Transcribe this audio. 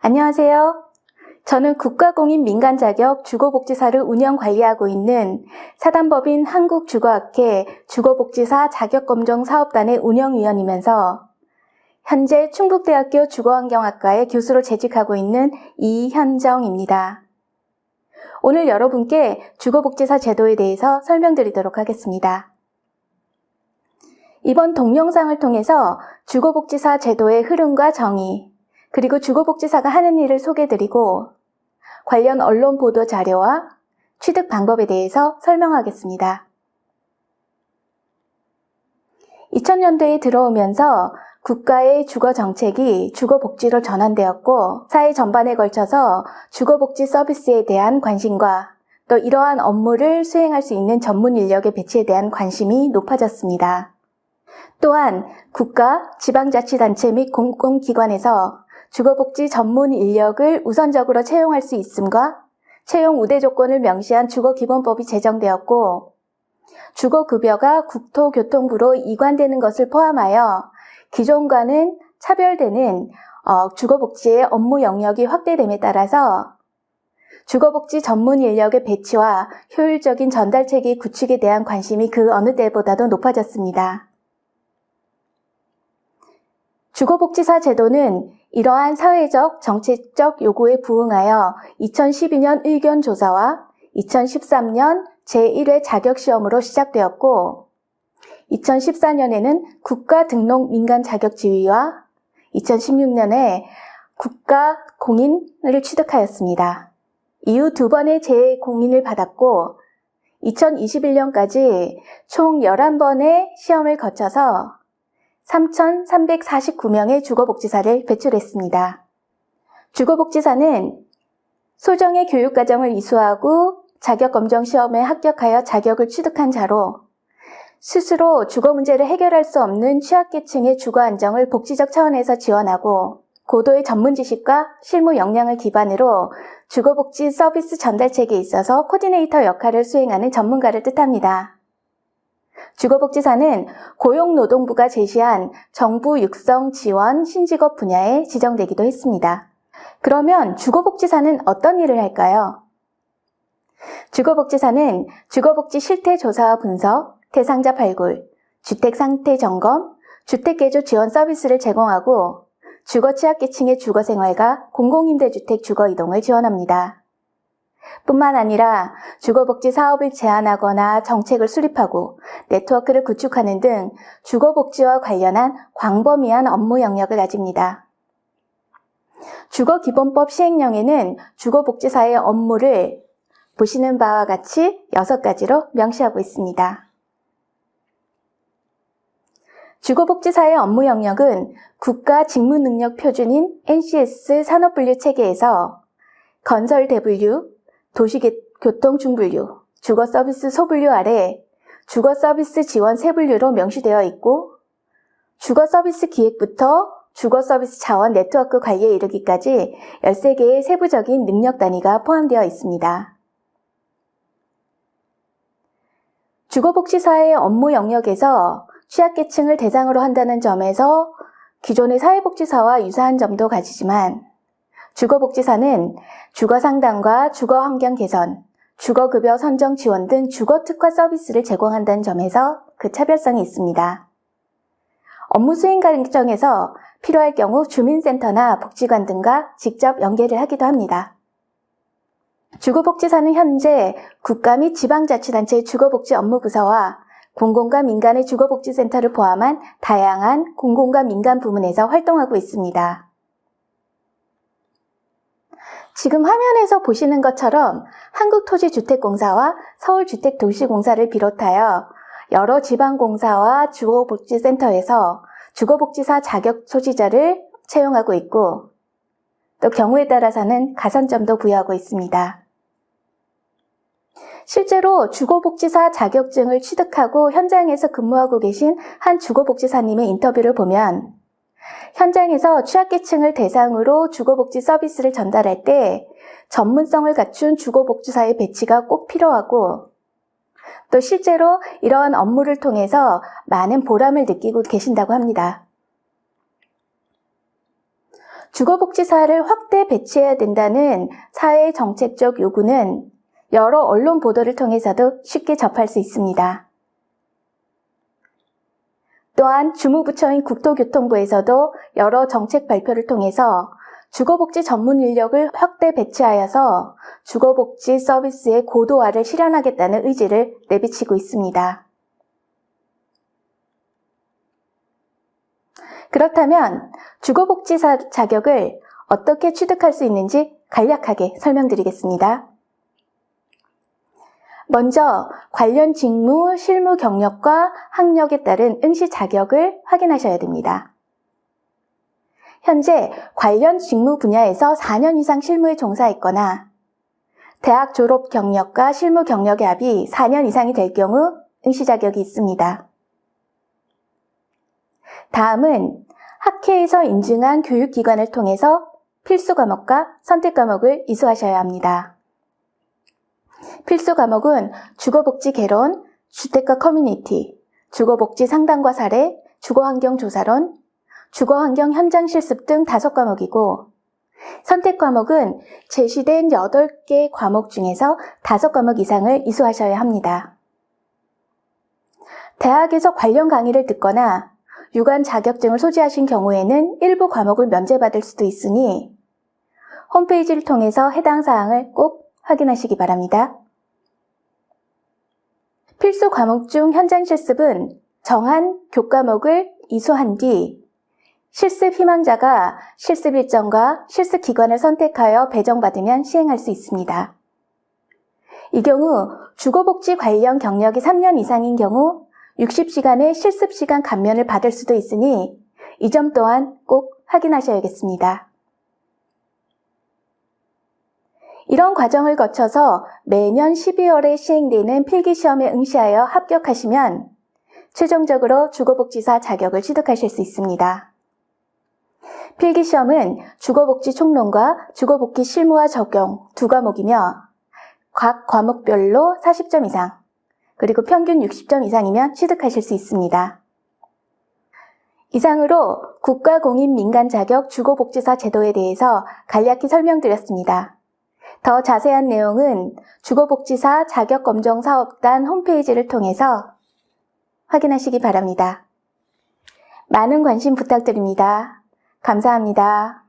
안녕하세요. 저는 국가공인 민간자격 주거복지사를 운영 관리하고 있는 사단법인 한국주거학회 주거복지사 자격검정사업단의 운영위원이면서 현재 충북대학교 주거환경학과의 교수로 재직하고 있는 이현정입니다. 오늘 여러분께 주거복지사 제도에 대해서 설명드리도록 하겠습니다. 이번 동영상을 통해서 주거복지사 제도의 흐름과 정의, 그리고 주거복지사가 하는 일을 소개드리고 관련 언론 보도 자료와 취득 방법에 대해서 설명하겠습니다. 2000년대에 들어오면서 국가의 주거정책이 주거복지로 전환되었고 사회 전반에 걸쳐서 주거복지 서비스에 대한 관심과 또 이러한 업무를 수행할 수 있는 전문 인력의 배치에 대한 관심이 높아졌습니다. 또한 국가, 지방자치단체 및 공공기관에서 주거복지 전문 인력을 우선적으로 채용할 수 있음과 채용 우대 조건을 명시한 주거기본법이 제정되었고 주거급여가 국토교통부로 이관되는 것을 포함하여 기존과는 차별되는 주거복지의 업무 영역이 확대됨에 따라서 주거복지 전문 인력의 배치와 효율적인 전달체계 구축에 대한 관심이 그 어느 때보다도 높아졌습니다. 주거복지사 제도는 이러한 사회적, 정책적 요구에 부응하여 2012년 의견조사와 2013년 제1회 자격시험으로 시작되었고 2014년에는 국가등록민간자격지위와 2016년에 국가공인을 취득하였습니다. 이후 두 번의 재공인을 받았고 2021년까지 총 11번의 시험을 거쳐서 3,349명의 주거복지사를 배출했습니다. 주거복지사는 소정의 교육과정을 이수하고 자격검정시험에 합격하여 자격을 취득한 자로 스스로 주거 문제를 해결할 수 없는 취약계층의 주거 안정을 복지적 차원에서 지원하고 고도의 전문 지식과 실무 역량을 기반으로 주거복지 서비스 전달체계에 있어서 코디네이터 역할을 수행하는 전문가를 뜻합니다. 주거복지사는 고용노동부가 제시한 정부 육성 지원 신직업 분야에 지정되기도 했습니다. 그러면 주거복지사는 어떤 일을 할까요? 주거복지사는 주거복지 실태 조사와 분석, 대상자 발굴, 주택 상태 점검, 주택개조 지원 서비스를 제공하고 주거 취약계층의 주거생활과 공공임대주택 주거 이동을 지원합니다. 뿐만 아니라 주거복지 사업을 제안하거나 정책을 수립하고 네트워크를 구축하는 등 주거복지와 관련한 광범위한 업무 영역을 가집니다. 주거기본법 시행령에는 주거복지사의 업무를 보시는 바와 같이 6가지로 명시하고 있습니다. 주거복지사의 업무 영역은 국가 직무능력 표준인 NCS 산업분류 체계에서 건설 대분류, 도시교통 중분류, 주거서비스 소분류 아래 주거서비스 지원 세분류로 명시되어 있고 주거서비스 기획부터 주거서비스 자원 네트워크 관리에 이르기까지 13개의 세부적인 능력 단위가 포함되어 있습니다. 주거복지사의 업무 영역에서 취약계층을 대상으로 한다는 점에서 기존의 사회복지사와 유사한 점도 가지지만 주거복지사는 주거상담과 주거환경 개선, 주거급여 선정 지원 등 주거특화 서비스를 제공한다는 점에서 그 차별성이 있습니다. 업무 수행 과정에서 필요할 경우 주민센터나 복지관 등과 직접 연계를 하기도 합니다. 주거복지사는 현재 국가 및 지방자치단체의 주거복지 업무부서와 공공과 민간의 주거복지센터를 포함한 다양한 공공과 민간 부문에서 활동하고 있습니다. 지금 화면에서 보시는 것처럼 한국토지주택공사와 서울주택도시공사를 비롯하여 여러 지방공사와 주거복지센터에서 주거복지사 자격 소지자를 채용하고 있고 또 경우에 따라서는 가산점도 부여하고 있습니다. 실제로 주거복지사 자격증을 취득하고 현장에서 근무하고 계신 한 주거복지사님의 인터뷰를 보면 현장에서 취약계층을 대상으로 주거복지 서비스를 전달할 때 전문성을 갖춘 주거복지사의 배치가 꼭 필요하고 또 실제로 이러한 업무를 통해서 많은 보람을 느끼고 계신다고 합니다. 주거복지사를 확대 배치해야 된다는 사회의 정책적 요구는 여러 언론 보도를 통해서도 쉽게 접할 수 있습니다. 또한 주무부처인 국토교통부에서도 여러 정책 발표를 통해서 주거복지 전문 인력을 확대 배치하여서 주거복지 서비스의 고도화를 실현하겠다는 의지를 내비치고 있습니다. 그렇다면 주거복지사 자격을 어떻게 취득할 수 있는지 간략하게 설명드리겠습니다. 먼저 관련 직무, 실무 경력과 학력에 따른 응시 자격을 확인하셔야 됩니다. 현재 관련 직무 분야에서 4년 이상 실무에 종사했거나 대학 졸업 경력과 실무 경력의 합이 4년 이상이 될 경우 응시 자격이 있습니다. 다음은 학회에서 인증한 교육기관을 통해서 필수 과목과 선택 과목을 이수하셔야 합니다. 필수 과목은 주거복지 개론, 주택가 커뮤니티, 주거복지 상담과 사례, 주거환경 조사론, 주거환경 현장 실습 등 5과목이고 선택 과목은 제시된 8개 과목 중에서 5과목 이상을 이수하셔야 합니다. 대학에서 관련 강의를 듣거나 유관 자격증을 소지하신 경우에는 일부 과목을 면제받을 수도 있으니 홈페이지를 통해서 해당 사항을 꼭 확인하시기 바랍니다. 필수 과목 중 현장 실습은 정한 교과목을 이수한 뒤 실습 희망자가 실습 일정과 실습 기관을 선택하여 배정받으면 시행할 수 있습니다. 이 경우 주거복지 관련 경력이 3년 이상인 경우 60시간의 실습 시간 감면을 받을 수도 있으니 이 점 또한 꼭 확인하셔야겠습니다. 이런 과정을 거쳐서 매년 12월에 시행되는 필기시험에 응시하여 합격하시면 최종적으로 주거복지사 자격을 취득하실 수 있습니다. 필기시험은 주거복지 총론과 주거복지 실무와 적용 2과목이며 각 과목별로 40점 이상, 그리고 평균 60점 이상이면 취득하실 수 있습니다. 이상으로 국가공인민간자격 주거복지사 제도에 대해서 간략히 설명드렸습니다. 더 자세한 내용은 주거복지사 자격검정사업단 홈페이지를 통해서 확인하시기 바랍니다. 많은 관심 부탁드립니다. 감사합니다.